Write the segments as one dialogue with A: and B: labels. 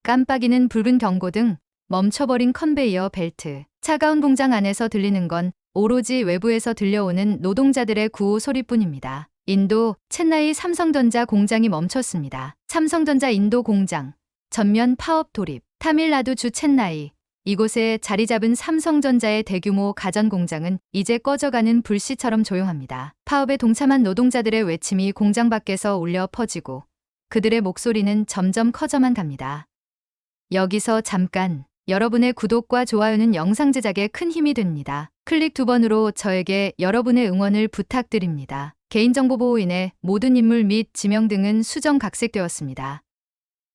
A: 깜빡이는 붉은 경고등, 멈춰버린 컨베이어 벨트. 차가운 공장 안에서 들리는 건 오로지 외부에서 들려오는 노동자들의 구호 소리뿐입니다. 인도 첸나이 삼성전자 공장이 멈췄습니다. 삼성전자 인도 공장 전면 파업 돌입. 타밀나두 주 첸나이. 이곳에 자리 잡은 삼성전자의 대규모 가전 공장은 이제 꺼져가는 불씨처럼 조용합니다. 파업에 동참한 노동자들의 외침이 공장 밖에서 울려 퍼지고 그들의 목소리는 점점 커져만 갑니다. 여기서 잠깐. 여러분의 구독과 좋아요는 영상 제작에 큰 힘이 됩니다. 클릭 2번으로 저에게 여러분의 응원을 부탁드립니다. 개인정보보호인의 모든 인물 및 지명 등은 수정 각색되었습니다.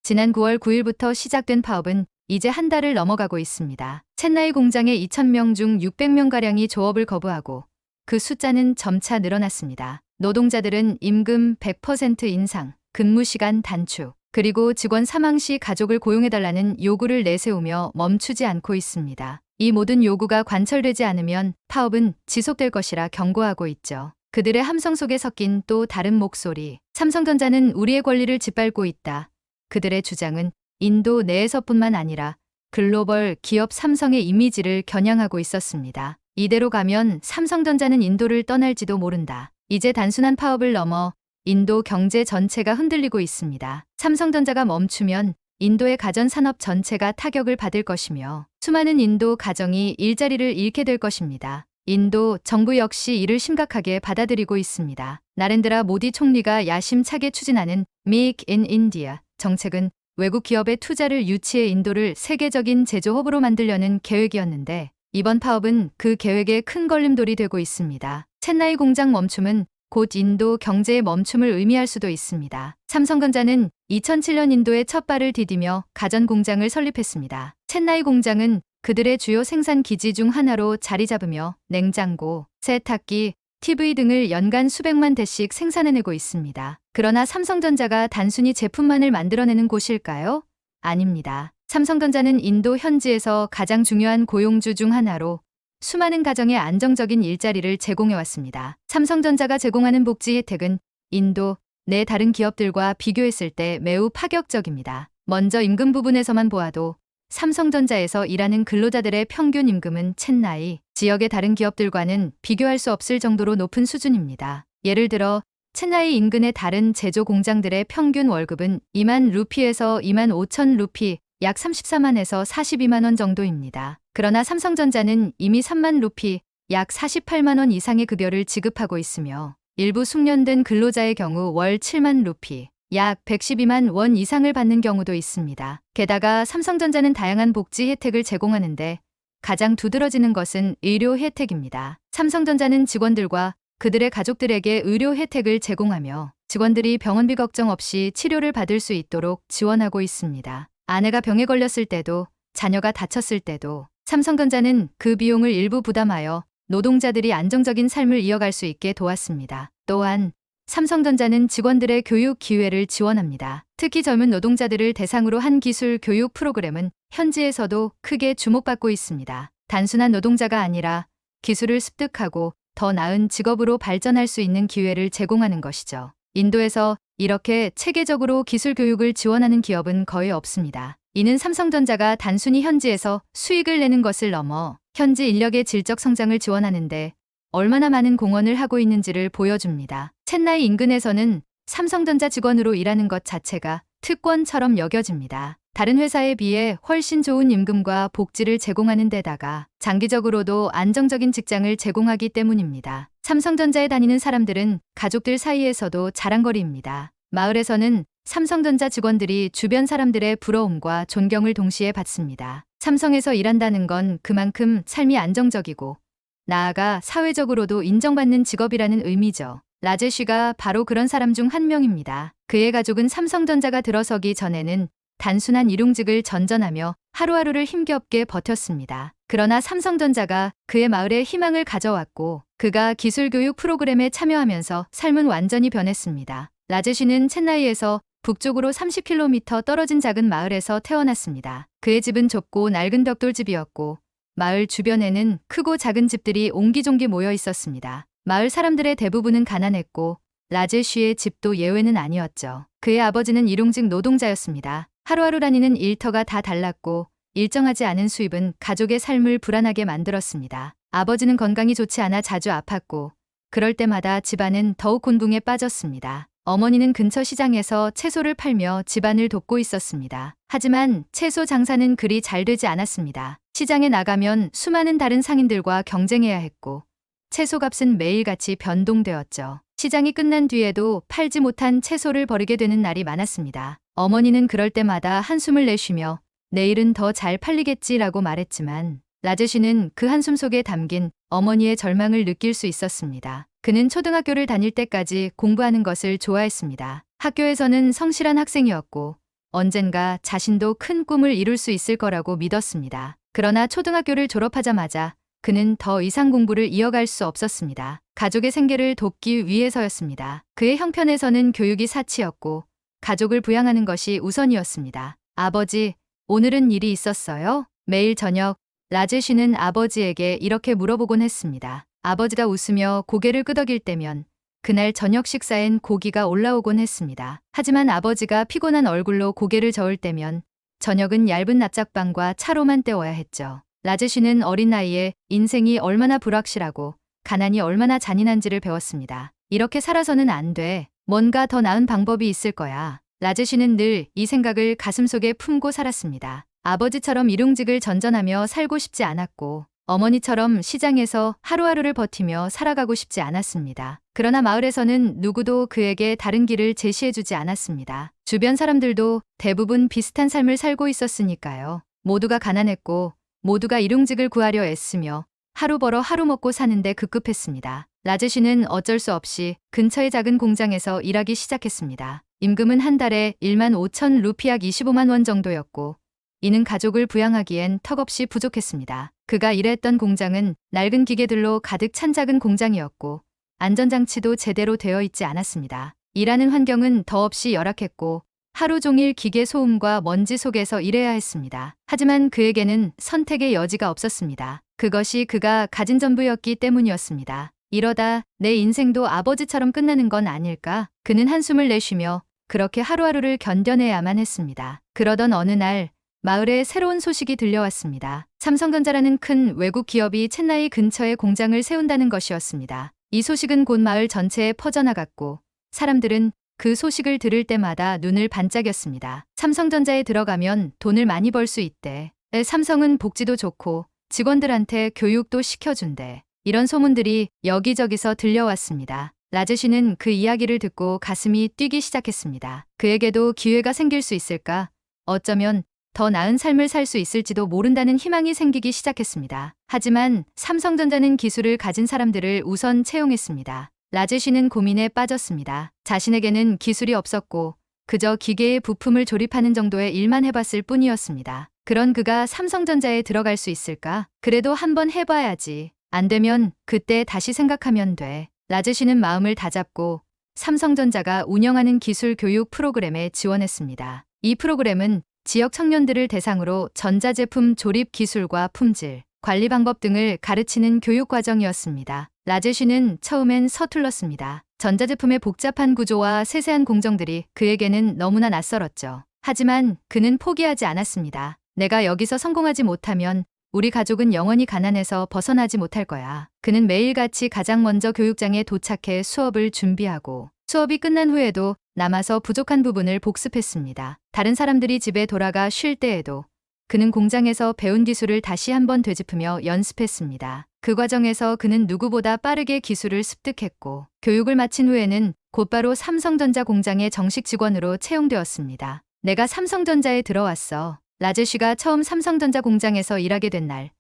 A: 지난 9월 9일부터 시작된 파업은 이제 한 달을 넘어가고 있습니다. 첸나이 공장의 2,000명 중 600명가량이 조업을 거부하고 그 숫자는 점차 늘어났습니다. 노동자들은 임금 100% 인상, 근무시간 단축, 그리고 직원 사망 시 가족을 고용해달라는 요구를 내세우며 멈추지 않고 있습니다. 이 모든 요구가 관철되지 않으면 파업은 지속될 것이라 경고하고 있죠. 그들의 함성 속에 섞인 또 다른 목소리. 삼성전자는 우리의 권리를 짓밟고 있다. 그들의 주장은 인도 내에서뿐만 아니라 글로벌 기업 삼성의 이미지를 겨냥하고 있었습니다. 이대로 가면 삼성전자는 인도를 떠날지도 모른다. 이제 단순한 파업을 넘어 인도 경제 전체가 흔들리고 있습니다. 삼성전자가 멈추면 인도의 가전산업 전체가 타격을 받을 것이며 수많은 인도 가정이 일자리를 잃게 될 것입니다. 인도 정부 역시 이를 심각하게 받아들이고 있습니다. 나렌드라 모디 총리가 야심차게 추진하는 Make in India 정책은 외국 기업의 투자를 유치해 인도를 세계적인 제조 허브로 만들려는 계획이었는데 이번 파업은 그 계획에 큰 걸림돌이 되고 있습니다. 첸나이 공장 멈춤은 곧 인도 경제의 멈춤을 의미할 수도 있습니다. 삼성전자는 2007년 인도에 첫 발을 디디며 가전 공장을 설립했습니다. 첸나이 공장은 그들의 주요 생산 기지 중 하나로 자리 잡으며 냉장고, 세탁기, TV 등을 연간 수백만 대씩 생산해내고 있습니다. 그러나 삼성전자가 단순히 제품만을 만들어내는 곳일까요? 아닙니다. 삼성전자는 인도 현지에서 가장 중요한 고용주 중 하나로 수많은 가정에 안정적인 일자리를 제공해왔습니다. 삼성전자가 제공하는 복지 혜택은 인도 내 다른 기업들과 비교했을 때 매우 파격적입니다. 먼저 임금 부분에서만 보아도 삼성전자에서 일하는 근로자들의 평균 임금은 첸나이 지역의 다른 기업들과는 비교할 수 없을 정도로 높은 수준입니다. 예를 들어 첸나이 인근의 다른 제조 공장들의 평균 월급은 2만 루피에서 2만 5천 루피, 약 34만에서 42만 원 정도입니다. 그러나 삼성전자는 이미 3만 루피, 약 48만 원 이상의 급여를 지급하고 있으며 일부 숙련된 근로자의 경우 월 7만 루피, 약 112만 원 이상을 받는 경우도 있습니다. 게다가 삼성전자는 다양한 복지 혜택을 제공하는데 가장 두드러지는 것은 의료 혜택입니다. 삼성전자는 직원들과 그들의 가족들에게 의료 혜택을 제공하며 직원들이 병원비 걱정 없이 치료를 받을 수 있도록 지원하고 있습니다. 아내가 병에 걸렸을 때도 자녀가 다쳤을 때도 삼성전자는 그 비용을 일부 부담하여 노동자들이 안정적인 삶을 이어갈 수 있게 도왔습니다. 또한 삼성전자는 직원들의 교육 기회를 지원합니다. 특히 젊은 노동자들을 대상으로 한 기술 교육 프로그램은 현지에서도 크게 주목받고 있습니다. 단순한 노동자가 아니라 기술을 습득하고 더 나은 직업으로 발전할 수 있는 기회를 제공하는 것이죠. 인도에서 이렇게 체계적으로 기술 교육을 지원하는 기업은 거의 없습니다. 이는 삼성전자가 단순히 현지에서 수익을 내는 것을 넘어 현지 인력의 질적 성장을 지원하는데 얼마나 많은 공헌을 하고 있는지를 보여줍니다. 첸나이 인근에서는 삼성전자 직원으로 일하는 것 자체가 특권처럼 여겨집니다. 다른 회사에 비해 훨씬 좋은 임금과 복지를 제공하는 데다가 장기적으로도 안정적인 직장을 제공하기 때문입니다. 삼성전자에 다니는 사람들은 가족들 사이에서도 자랑거리입니다. 마을에서는 삼성전자 직원들이 주변 사람들의 부러움과 존경을 동시에 받습니다. 삼성에서 일한다는 건 그만큼 삶이 안정적이고 나아가 사회적으로도 인정받는 직업이라는 의미죠. 라제쉬가 바로 그런 사람 중 한 명입니다. 그의 가족은 삼성전자가 들어서기 전에는 단순한 일용직을 전전하며 하루하루를 힘겹게 버텼습니다. 그러나 삼성전자가 그의 마을에 희망을 가져왔고 그가 기술교육 프로그램에 참여하면서 삶은 완전히 변했습니다. 라제쉬는 첸나이에서 북쪽으로 30km 떨어진 작은 마을에서 태어났습니다. 그의 집은 좁고 낡은 벽돌집이었고 마을 주변에는 크고 작은 집들이 옹기종기 모여 있었습니다. 마을 사람들의 대부분은 가난했고 라제쉬의 집도 예외는 아니었죠. 그의 아버지는 일용직 노동자였습니다. 하루하루 다니는 일터가 다 달랐고 일정하지 않은 수입은 가족의 삶을 불안하게 만들었습니다. 아버지는 건강이 좋지 않아 자주 아팠고 그럴 때마다 집안은 더욱 곤궁에 빠졌습니다. 어머니는 근처 시장에서 채소를 팔며 집안을 돕고 있었습니다. 하지만 채소 장사는 그리 잘 되지 않았습니다. 시장에 나가면 수많은 다른 상인들과 경쟁해야 했고 채소값은 매일같이 변동되었죠. 시장이 끝난 뒤에도 팔지 못한 채소를 버리게 되는 날이 많았습니다. 어머니는 그럴 때마다 한숨을 내쉬며 내일은 더 잘 팔리겠지라고 말했지만 라제 씨는 그 한숨 속에 담긴 어머니의 절망을 느낄 수 있었습니다. 그는 초등학교를 다닐 때까지 공부하는 것을 좋아했습니다. 학교에서는 성실한 학생이었고 언젠가 자신도 큰 꿈을 이룰 수 있을 거라고 믿었습니다. 그러나 초등학교를 졸업하자마자 그는 더 이상 공부를 이어갈 수 없었습니다. 가족의 생계를 돕기 위해서였습니다. 그의 형편에서는 교육이 사치였고 가족을 부양하는 것이 우선이었습니다. 아버지, 오늘은 일이 있었어요? 매일 저녁 라제 씨는 아버지에게 이렇게 물어보곤 했습니다. 아버지가 웃으며 고개를 끄덕일 때면 그날 저녁 식사엔 고기가 올라오곤 했습니다. 하지만 아버지가 피곤한 얼굴로 고개를 저을 때면 저녁은 얇은 납작빵과 차로만 때워야 했죠. 라제 씨는 어린 나이에 인생이 얼마나 불확실하고 가난이 얼마나 잔인한지를 배웠습니다. 이렇게 살아서는 안 돼. 뭔가 더 나은 방법이 있을 거야. 라제 씨는 늘 이 생각을 가슴속에 품고 살았습니다. 아버지처럼 일용직을 전전하며 살고 싶지 않았고 어머니처럼 시장에서 하루하루를 버티며 살아가고 싶지 않았습니다. 그러나 마을에서는 누구도 그에게 다른 길을 제시해주지 않았습니다. 주변 사람들도 대부분 비슷한 삶을 살고 있었으니까요. 모두가 가난했고 모두가 일용직을 구하려 애쓰며 하루 벌어 하루 먹고 사는데 급급했습니다. 라제 씨는 어쩔 수 없이 근처의 작은 공장에서 일하기 시작했습니다. 임금은 한 달에 1만 5천 루피 약 25만 원 정도였고 이는 가족을 부양하기엔 턱없이 부족했습니다. 그가 일했던 공장은 낡은 기계들로 가득 찬 작은 공장이었고 안전장치도 제대로 되어 있지 않았습니다. 일하는 환경은 더없이 열악했고 하루 종일 기계 소음과 먼지 속에서 일해야 했습니다. 하지만 그에게는 선택의 여지가 없었습니다. 그것이 그가 가진 전부였기 때문이었습니다. 이러다 내 인생도 아버지처럼 끝나는 건 아닐까? 그는 한숨을 내쉬며 그렇게 하루하루를 견뎌내야만 했습니다. 그러던 어느 날 마을에 새로운 소식이 들려왔습니다. 삼성전자라는 큰 외국 기업이 첸나이 근처에 공장을 세운다는 것이었습니다. 이 소식은 곧 마을 전체에 퍼져나갔고 사람들은 그 소식을 들을 때마다 눈을 반짝였습니다. 삼성전자에 들어가면 돈을 많이 벌 수 있대. 삼성은 복지도 좋고 직원들한테 교육도 시켜준대. 이런 소문들이 여기저기서 들려왔습니다. 라제 씨는 그 이야기를 듣고 가슴이 뛰기 시작했습니다. 그에게도 기회가 생길 수 있을까? 어쩌면 더 나은 삶을 살 수 있을지도 모른다는 희망이 생기기 시작했습니다. 하지만 삼성전자는 기술을 가진 사람들을 우선 채용했습니다. 라제 씨는 고민에 빠졌습니다. 자신에게는 기술이 없었고 그저 기계의 부품을 조립하는 정도의 일만 해봤을 뿐이었습니다. 그런 그가 삼성전자에 들어갈 수 있을까? 그래도 한번 해봐야지. 안 되면 그때 다시 생각하면 돼. 라제 씨는 마음을 다잡고 삼성전자가 운영하는 기술 교육 프로그램에 지원했습니다. 이 프로그램은 지역 청년들을 대상으로 전자제품 조립 기술과 품질, 관리 방법 등을 가르치는 교육 과정이었습니다. 라제 씨는 처음엔 서툴렀습니다. 전자제품의 복잡한 구조와 세세한 공정들이 그에게는 너무나 낯설었죠. 하지만 그는 포기하지 않았습니다. 내가 여기서 성공하지 못하면 우리 가족은 영원히 가난에서 벗어나지 못할 거야. 그는 매일같이 가장 먼저 교육장에 도착해 수업을 준비하고 수업이 끝난 후에도 남아서 부족한 부분을 복습했습니다. 다른 사람들이 집에 돌아가 쉴 때에도 그는 공장에서 배운 기술을 다시 한번 되짚으며 연습했습니다. 그 과정에서 그는 누구보다 빠르게 기술을 습득했고 교육을 마친 후에는 곧바로 삼성전자 공장의 정식 직원으로 채용되었습니다. 내가 삼성전자에 들어왔어. 라제 씨가 처음 삼성전자 공장에서 일하게 된 날,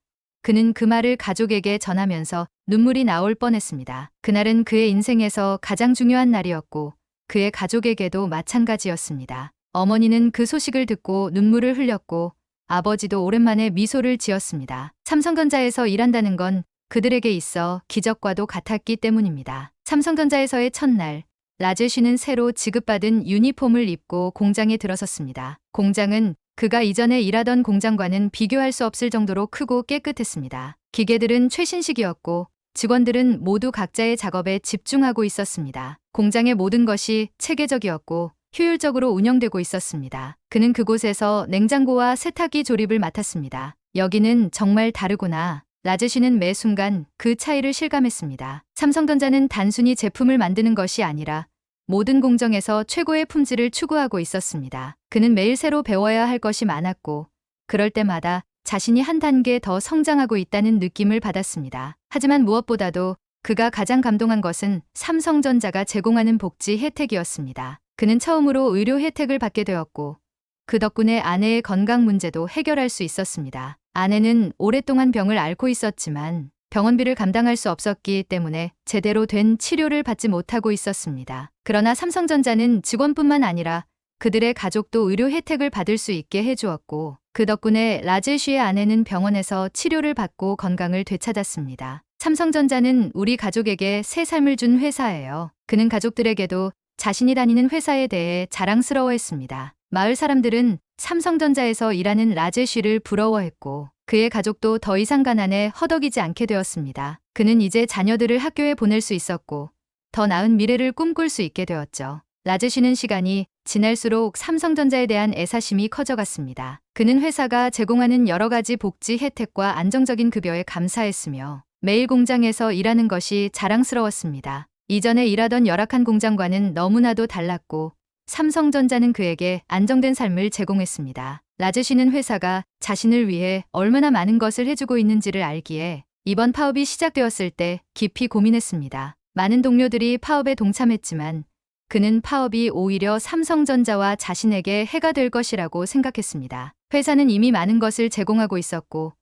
A: 그는 그 말을 가족에게 전하면서 눈물이 나올 뻔했습니다. 그날은 그의 인생에서 가장 중요한 날이었고 그의 가족에게도 마찬가지였습니다. 어머니는 그 소식을 듣고 눈물을 흘렸고 아버지도 오랜만에 미소를 지었습니다. 삼성전자에서 일한다는 건 그들에게 있어 기적과도 같았기 때문입니다. 삼성전자에서의 첫날, 라제 씨는 새로 지급받은 유니폼을 입고 공장에 들어섰습니다. 공장은 그가 이전에 일하던 공장과는 비교할 수 없을 정도로 크고 깨끗했습니다. 기계들은 최신식이었고 직원들은 모두 각자의 작업에 집중하고 있었습니다. 공장의 모든 것이 체계적이었고 효율적으로 운영되고 있었습니다. 그는 그곳에서 냉장고와 세탁기 조립을 맡았습니다. 여기는 정말 다르구나. 라제쉬는 매 순간 그 차이를 실감했습니다. 삼성전자는 단순히 제품을 만드는 것이 아니라 모든 공정에서 최고의 품질을 추구하고 있었습니다. 그는 매일 새로 배워야 할 것이 많았고 그럴 때마다 자신이 한 단계 더 성장하고 있다는 느낌을 받았습니다. 하지만 무엇보다도 그가 가장 감동한 것은 삼성전자가 제공하는 복지 혜택이었습니다. 그는 처음으로 의료 혜택을 받게 되었고 그 덕분에 아내의 건강 문제도 해결할 수 있었습니다. 아내는 오랫동안 병을 앓고 있었지만 병원비를 감당할 수 없었기 때문에 제대로 된 치료를 받지 못하고 있었습니다. 그러나 삼성전자는 직원뿐만 아니라 그들의 가족도 의료 혜택을 받을 수 있게 해주었고 그 덕분에 라제쉬의 아내는 병원에서 치료를 받고 건강을 되찾았습니다. 삼성전자는 우리 가족에게 새 삶을 준 회사예요. 그는 가족들에게도 자신이 다니는 회사에 대해 자랑스러워했습니다. 마을 사람들은 삼성전자에서 일하는 라제쉬를 부러워했고 그의 가족도 더 이상 가난에 허덕이지 않게 되었습니다. 그는 이제 자녀들을 학교에 보낼 수 있었고 더 나은 미래를 꿈꿀 수 있게 되었죠. 라제쉬는 시간이 지날수록 삼성전자에 대한 애사심이 커져갔습니다. 그는 회사가 제공하는 여러 가지 복지 혜택과 안정적인 급여에 감사했으며 매일 공장에서 일하는 것이 자랑스러웠습니다. 이전에 일하던 열악한 공장과는 너무나도 달랐고 삼성전자는 그에게 안정된 삶을 제공했습니다. 라제쉬는 회사가 자신을 위해 얼마나 많은 것을 해주고 있는지를 알기에 이번 파업이 시작되었을 때 깊이 고민했습니다. 많은 동료들이 파업에 동참했지만 그는 파업이 오히려 삼성전자와 자신에게 해가 될 것이라고 생각했습니다. 회사는 이미 많은 것을 제공하고 있었고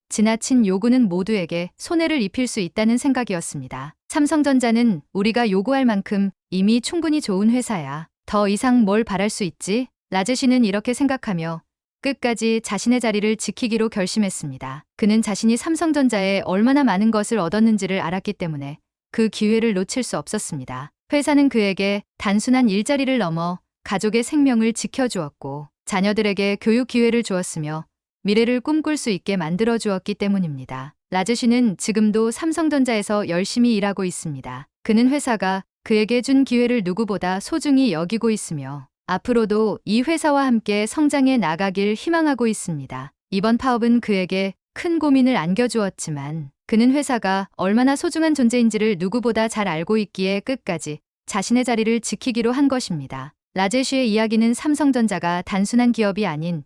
A: 지나친 요구는 모두에게 손해를 입힐 수 있다는 생각이었습니다. 삼성전자는 우리가 요구할 만큼 이미 충분히 좋은 회사야. 더 이상 뭘 바랄 수 있지? 라제쉬는 이렇게 생각하며 끝까지 자신의 자리를 지키기로 결심했습니다. 그는 자신이 삼성전자에 얼마나 많은 것을 얻었는지를 알았기 때문에 그 기회를 놓칠 수 없었습니다. 회사는 그에게 단순한 일자리를 넘어 가족의 생명을 지켜주었고 자녀들에게 교육 기회를 주었으며 미래를 꿈꿀 수 있게 만들어 주었기 때문입니다. 라제쉬는 지금도 삼성전자에서 열심히 일하고 있습니다. 그는 회사가 그에게 준 기회를 누구보다 소중히 여기고 있으며 앞으로도 이 회사와 함께 성장해 나가길 희망하고 있습니다. 이번 파업은 그에게 큰 고민을 안겨주었지만 그는 회사가 얼마나 소중한 존재인지를 누구보다 잘 알고 있기에 끝까지 자신의 자리를 지키기로 한 것입니다. 라제쉬의 이야기는 삼성전자가 단순한 기업이 아닌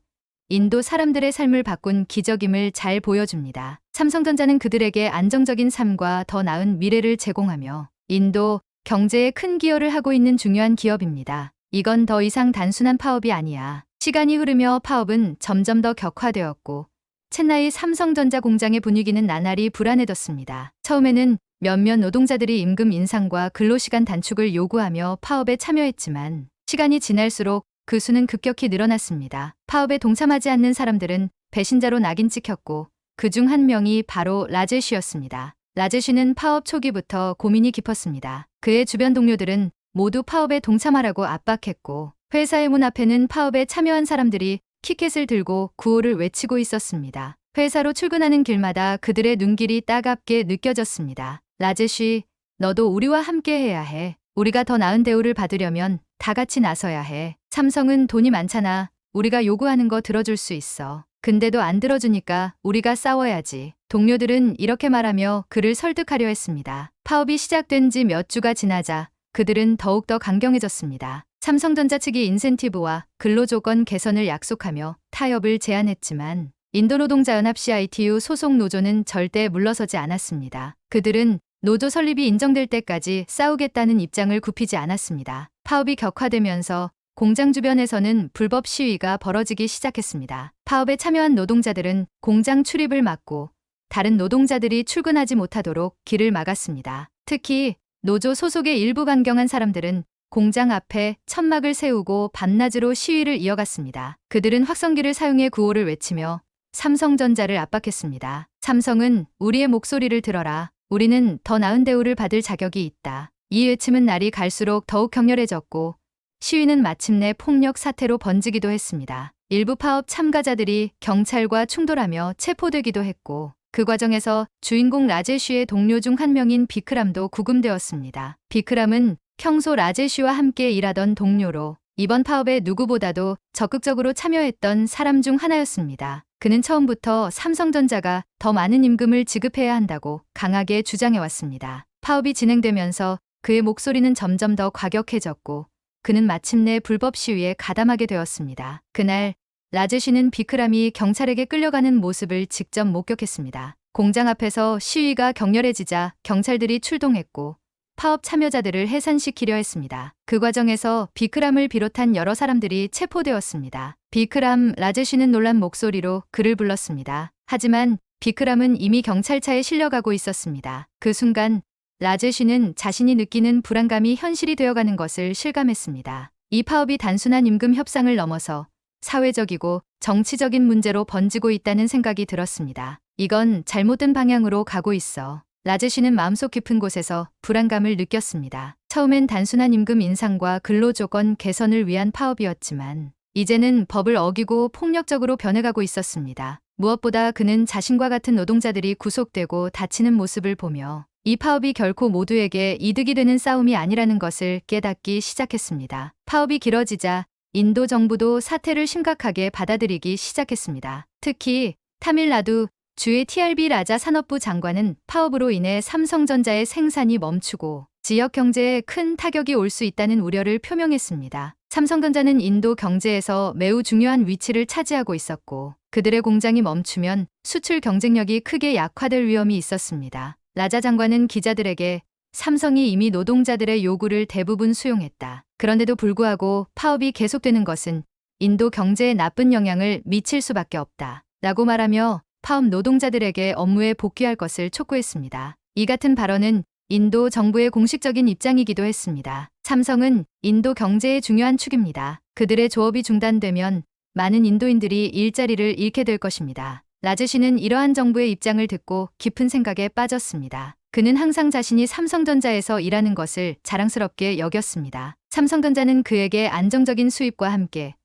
A: 인도 사람들의 삶을 바꾼 기적임을 잘 보여줍니다. 삼성전자는 그들에게 안정적인 삶과 더 나은 미래를 제공하며 인도 경제에 큰 기여를 하고 있는 중요한 기업입니다. 이건 더 이상 단순한 파업이 아니야. 시간이 흐르며 파업은 점점 더 격화되었고 첸나이 삼성전자 공장의 분위기는 나날이 불안해졌습니다. 처음에는 몇몇 노동자들이 임금 인상과 근로시간 단축을 요구하며 파업에 참여했지만 시간이 지날수록 그 수는 급격히 늘어났습니다. 파업에 동참하지 않는 사람들은 배신자로 낙인 찍혔고 그중 한 명이 바로 라제쉬였습니다. 라제쉬는 파업 초기부터 고민이 깊었습니다. 그의 주변 동료들은 모두 파업에 동참하라고 압박했고 회사의 문 앞에는 파업에 참여한 사람들이 키켓을 들고 구호를 외치고 있었습니다. 회사로 출근하는 길마다 그들의 눈길이 따갑게 느껴졌습니다. 라제쉬, 너도 우리와 함께 해야 해. 우리가 더 나은 대우를 받으려면 다 같이 나서야 해. 삼성은 돈이 많잖아. 우리가 요구하는 거 들어줄 수 있어. 근데도 안 들어주니까 우리가 싸워야지. 동료들은 이렇게 말하며 그를 설득하려 했습니다. 파업이 시작된 지 몇 주가 지나자 그들은 더욱더 강경해졌습니다. 삼성전자 측이 인센티브와 근로조건 개선을 약속하며 타협을 제안했지만 인도노동자연합 CITU 소속 노조는 절대 물러서지 않았습니다. 그들은 노조 설립이 인정될 때까지 싸우겠다는 입장을 굽히지 않았습니다. 파업이 격화되면서 공장 주변에서는 불법 시위가 벌어지기 시작했습니다. 파업에 참여한 노동자들은 공장 출입을 막고 다른 노동자들이 출근하지 못하도록 길을 막았습니다. 특히 노조 소속의 일부 강경한 사람들은 공장 앞에 천막을 세우고 밤낮으로 시위를 이어갔습니다. 그들은 확성기를 사용해 구호를 외치며 삼성전자를 압박했습니다. 삼성은 우리의 목소리를 들어라. 우리는 더 나은 대우를 받을 자격이 있다. 이 외침은 날이 갈수록 더욱 격렬해졌고 시위는 마침내 폭력 사태로 번지기도 했습니다. 일부 파업 참가자들이 경찰과 충돌하며 체포되기도 했고 그 과정에서 주인공 라제쉬의 동료 중 한 명인 비크람도 구금되었습니다. 비크람은 평소 라제쉬와 함께 일하던 동료로 이번 파업에 누구보다도 적극적으로 참여했던 사람 중 하나였습니다. 그는 처음부터 삼성전자가 더 많은 임금을 지급해야 한다고 강하게 주장해왔습니다. 파업이 진행되면서 그의 목소리는 점점 더 과격해졌고 그는 마침내 불법 시위에 가담하게 되었습니다. 그날 라제시는 비크람이 경찰에게 끌려가는 모습을 직접 목격했습니다. 공장 앞에서 시위가 격렬해지자 경찰들이 출동했고 파업 참여자들을 해산시키려 했습니다. 그 과정에서 비크람을 비롯한 여러 사람들이 체포되었습니다. 비크람, 라제시는 놀란 목소리로 그를 불렀습니다. 하지만 비크람은 이미 경찰차에 실려가고 있었습니다. 그 순간 라제시는 자신이 느끼는 불안감이 현실이 되어가는 것을 실감했습니다. 이 파업이 단순한 임금 협상을 넘어서 사회적이고 정치적인 문제로 번지고 있다는 생각이 들었습니다. 이건 잘못된 방향으로 가고 있어. 라제시는 마음속 깊은 곳에서 불안감을 느꼈습니다. 처음엔 단순한 임금 인상과 근로조건 개선을 위한 파업이었지만 이제는 법을 어기고 폭력적으로 변해가고 있었습니다. 무엇보다 그는 자신과 같은 노동자들이 구속되고 다치는 모습을 보며 이 파업이 결코 모두에게 이득이 되는 싸움이 아니라는 것을 깨닫기 시작했습니다. 파업이 길어지자 인도 정부도 사태를 심각하게 받아들이기 시작했습니다. 특히 타밀나두 주의 TRB 라자 산업부 장관은 파업으로 인해 삼성전자의 생산이 멈추고 지역 경제에 큰 타격이 올 수 있다는 우려를 표명했습니다. 삼성전자는 인도 경제에서 매우 중요한 위치를 차지하고 있었고 그들의 공장이 멈추면 수출 경쟁력이 크게 약화될 위험이 있었습니다. 라자 장관은 기자들에게 삼성이 이미 노동자들의 요구를 대부분 수용했다. 그런데도 불구하고 파업이 계속되는 것은 인도 경제에 나쁜 영향을 미칠 수밖에 없다. 라고 말하며 파업 노동자들에게 업무에 복귀할 것을 촉구했습니다. 이 같은 발언은 인도 정부의 공식적인 입장이기도 했습니다. 삼성은 인도 경제의 중요한 축입니다. 그들의 조업이 중단되면 많은 인도인들이 일자리를 잃게 될 것입니다. 라제시는 이러한 정부의 입장을 듣고 깊은 생각에 빠졌습니다. 그는 항상 자신이 삼성전자에서 일하는 것을 자랑스럽게 여겼습니다. 삼성전자는 그에게 안정적인 수입과 함께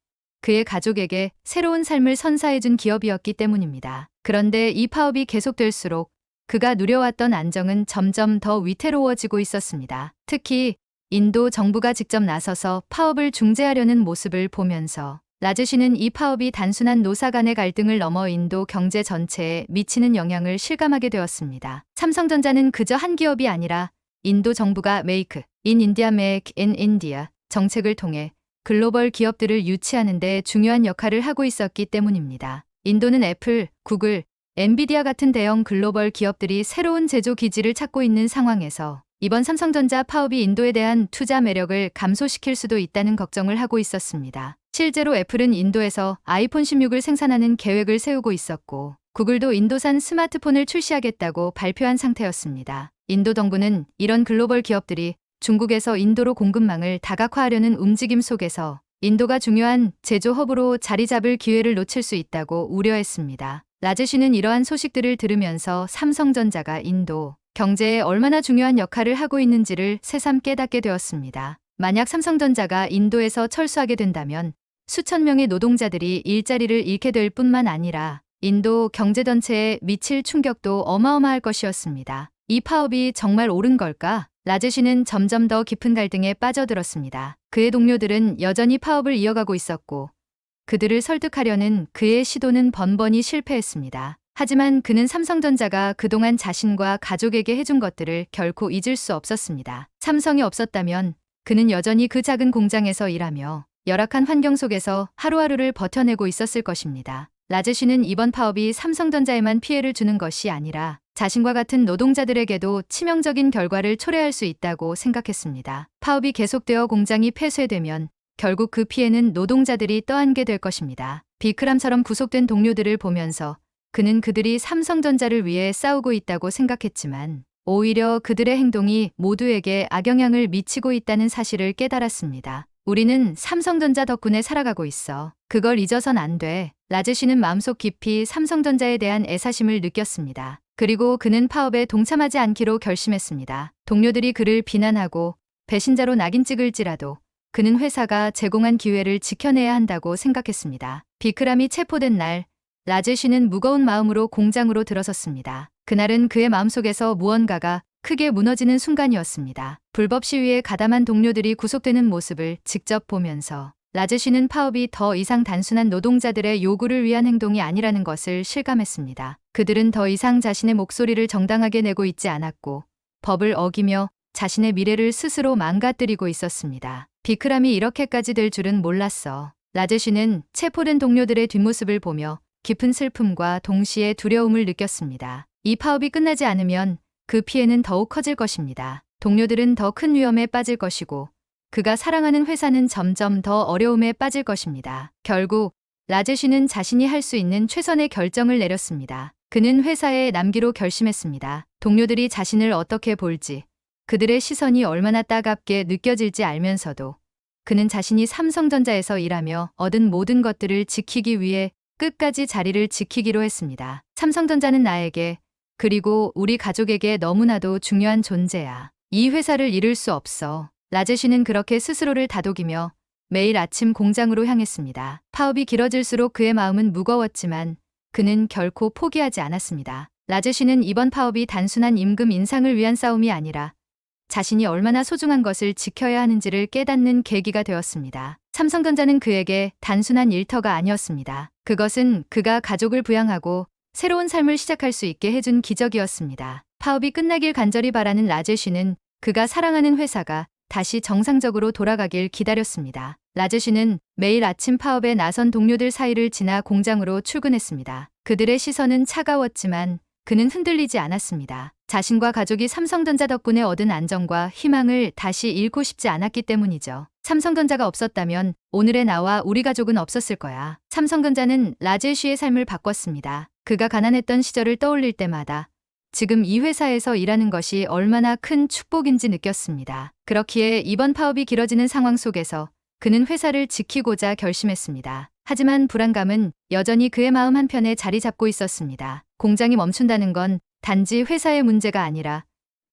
A: 그의 가족에게 새로운 삶을 선사해준 기업이었기 때문입니다. 그런데 이 파업이 계속될수록 그가 누려왔던 안정은 점점 더 위태로워지고 있었습니다. 특히 인도 정부가 직접 나서서 파업을 중재하려는 모습을 보면서 라제시는 이 파업이 단순한 노사 간의 갈등을 넘어 인도 경제 전체에 미치는 영향을 실감하게 되었습니다. 삼성전자는 그저 한 기업이 아니라 인도 정부가 Make in India, Make in India 정책을 통해 글로벌 기업들을 유치하는 데 중요한 역할을 하고 있었기 때문입니다. 인도는 애플, 구글, 엔비디아 같은 대형 글로벌 기업들이 새로운 제조 기지를 찾고 있는 상황에서 이번 삼성전자 파업이 인도에 대한 투자 매력을 감소시킬 수도 있다는 걱정을 하고 있었습니다. 실제로 애플은 인도에서 아이폰 16을 생산하는 계획을 세우고 있었고 구글도 인도산 스마트폰을 출시하겠다고 발표한 상태였습니다. 인도 정부는 이런 글로벌 기업들이 중국에서 인도로 공급망을 다각화하려는 움직임 속에서 인도가 중요한 제조 허브로 자리 잡을 기회를 놓칠 수 있다고 우려했습니다. 라제시는 이러한 소식들을 들으면서 삼성전자가 인도 경제에 얼마나 중요한 역할을 하고 있는지를 새삼 깨닫게 되었습니다. 만약 삼성전자가 인도에서 철수하게 된다면 수천 명의 노동자들이 일자리를 잃게 될 뿐만 아니라 인도 경제 전체에 미칠 충격도 어마어마할 것이었습니다. 이 파업이 정말 옳은 걸까? 라제시는 점점 더 깊은 갈등에 빠져들었습니다. 그의 동료들은 여전히 파업을 이어가고 있었고 그들을 설득하려는 그의 시도는 번번이 실패했습니다. 하지만 그는 삼성전자가 그동안 자신과 가족에게 해준 것들을 결코 잊을 수 없었습니다. 삼성이 없었다면 그는 여전히 그 작은 공장에서 일하며 열악한 환경 속에서 하루하루를 버텨내고 있었을 것입니다. 라제시는 이번 파업이 삼성전자에만 피해를 주는 것이 아니라 자신과 같은 노동자들에게도 치명적인 결과를 초래할 수 있다고 생각했습니다. 파업이 계속되어 공장이 폐쇄되면 결국 그 피해는 노동자들이 떠안게 될 것입니다. 비크람처럼 구속된 동료들을 보면서 그는 그들이 삼성전자를 위해 싸우고 있다고 생각했지만 오히려 그들의 행동이 모두에게 악영향을 미치고 있다는 사실을 깨달았습니다. 우리는 삼성전자 덕분에 살아가고 있어. 그걸 잊어선 안 돼. 라제시는 마음속 깊이 삼성전자에 대한 애사심을 느꼈습니다. 그리고 그는 파업에 동참하지 않기로 결심했습니다. 동료들이 그를 비난하고 배신자로 낙인 찍을지라도 그는 회사가 제공한 기회를 지켜내야 한다고 생각했습니다. 비크람이 체포된 날, 라제시는 무거운 마음으로 공장으로 들어섰습니다. 그날은 그의 마음속에서 무언가가 크게 무너지는 순간이었습니다. 불법 시위에 가담한 동료들이 구속되는 모습을 직접 보면서 라제쉬는 파업이 더 이상 단순한 노동자들의 요구를 위한 행동이 아니라는 것을 실감했습니다. 그들은 더 이상 자신의 목소리를 정당하게 내고 있지 않았고 법을 어기며 자신의 미래를 스스로 망가뜨리고 있었습니다. 비크람이 이렇게까지 될 줄은 몰랐어. 라제쉬는 체포된 동료들의 뒷모습을 보며 깊은 슬픔과 동시에 두려움을 느꼈습니다. 이 파업이 끝나지 않으면 그 피해는 더욱 커질 것입니다. 동료들은 더 큰 위험에 빠질 것이고 그가 사랑하는 회사는 점점 더 어려움에 빠질 것입니다. 결국 라제쉬는 자신이 할 수 있는 최선의 결정을 내렸습니다. 그는 회사에 남기로 결심했습니다. 동료들이 자신을 어떻게 볼지, 그들의 시선이 얼마나 따갑게 느껴질지 알면서도 그는 자신이 삼성전자에서 일하며 얻은 모든 것들을 지키기 위해 끝까지 자리를 지키기로 했습니다. 삼성전자는 나에게, 그리고 우리 가족에게 너무나도 중요한 존재야. 이 회사를 잃을 수 없어. 라제쉬는 그렇게 스스로를 다독이며 매일 아침 공장으로 향했습니다. 파업이 길어질수록 그의 마음은 무거웠지만 그는 결코 포기하지 않았습니다. 라제쉬는 이번 파업이 단순한 임금 인상을 위한 싸움이 아니라 자신이 얼마나 소중한 것을 지켜야 하는지를 깨닫는 계기가 되었습니다. 삼성전자는 그에게 단순한 일터가 아니었습니다. 그것은 그가 가족을 부양하고 새로운 삶을 시작할 수 있게 해준 기적이었습니다. 파업이 끝나길 간절히 바라는 라제쉬는 그가 사랑하는 회사가 다시 정상적으로 돌아가길 기다렸습니다. 라제쉬는 매일 아침 파업에 나선 동료들 사이를 지나 공장으로 출근했습니다. 그들의 시선은 차가웠지만 그는 흔들리지 않았습니다. 자신과 가족이 삼성전자 덕분에 얻은 안정과 희망을 다시 잃고 싶지 않았기 때문이죠. 삼성전자가 없었다면 오늘의 나와 우리 가족은 없었을 거야. 삼성전자는 라제쉬의 삶을 바꿨습니다. 그가 가난했던 시절을 떠올릴 때마다 지금 이 회사에서 일하는 것이 얼마나 큰 축복인지 느꼈습니다. 그렇기에 이번 파업이 길어지는 상황 속에서 그는 회사를 지키고자 결심했습니다. 하지만 불안감은 여전히 그의 마음 한편에 자리 잡고 있었습니다. 공장이 멈춘다는 건 단지 회사의 문제가 아니라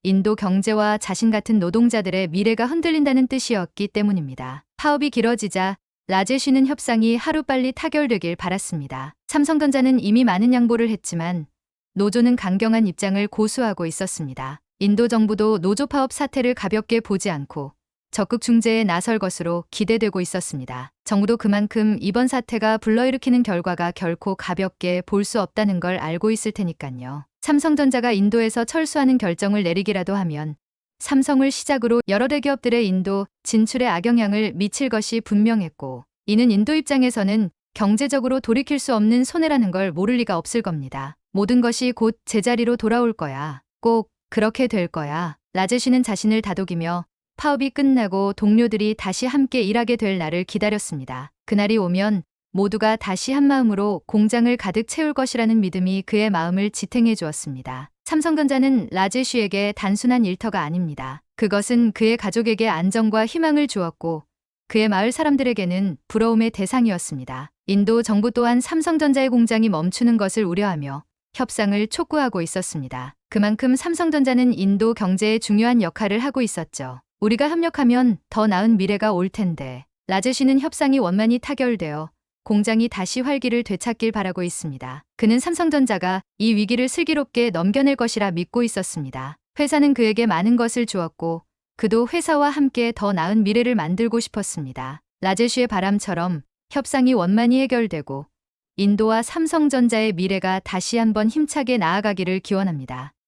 A: 인도 경제와 자신 같은 노동자들의 미래가 흔들린다는 뜻이었기 때문입니다. 파업이 길어지자 라제쉬는 협상이 하루빨리 타결되길 바랐습니다. 삼성전자는 이미 많은 양보를 했지만 노조는 강경한 입장을 고수하고 있었습니다. 인도 정부도 노조 파업 사태를 가볍게 보지 않고 적극 중재에 나설 것으로 기대되고 있었습니다. 정부도 그만큼 이번 사태가 불러일으키는 결과가 결코 가볍게 볼 수 없다는 걸 알고 있을 테니까요. 삼성전자가 인도에서 철수하는 결정을 내리기라도 하면 삼성을 시작으로 여러 대기업들의 인도 진출에 악영향을 미칠 것이 분명했고 이는 인도 입장에서는 경제적으로 돌이킬 수 없는 손해라는 걸 모를 리가 없을 겁니다. 모든 것이 곧 제자리로 돌아올 거야. 꼭 그렇게 될 거야. 라제쉬는 자신을 다독이며 파업이 끝나고 동료들이 다시 함께 일하게 될 날을 기다렸습니다. 그날이 오면 모두가 다시 한마음으로 공장을 가득 채울 것이라는 믿음이 그의 마음을 지탱해 주었습니다. 삼성전자는 라제쉬에게 단순한 일터가 아닙니다. 그것은 그의 가족에게 안정과 희망을 주었고 그의 마을 사람들에게는 부러움의 대상이었습니다. 인도 정부 또한 삼성전자의 공장이 멈추는 것을 우려하며 협상을 촉구하고 있었습니다. 그만큼 삼성전자는 인도 경제에 중요한 역할을 하고 있었죠. 우리가 협력하면 더 나은 미래가 올 텐데. 라제쉬는 협상이 원만히 타결되어 공장이 다시 활기를 되찾길 바라고 있습니다. 그는 삼성전자가 이 위기를 슬기롭게 넘겨낼 것이라 믿고 있었습니다. 회사는 그에게 많은 것을 주었고 그도 회사와 함께 더 나은 미래를 만들고 싶었습니다. 라제쉬의 바람처럼 협상이 원만히 해결되고 인도와 삼성전자의 미래가 다시 한번 힘차게 나아가기를 기원합니다.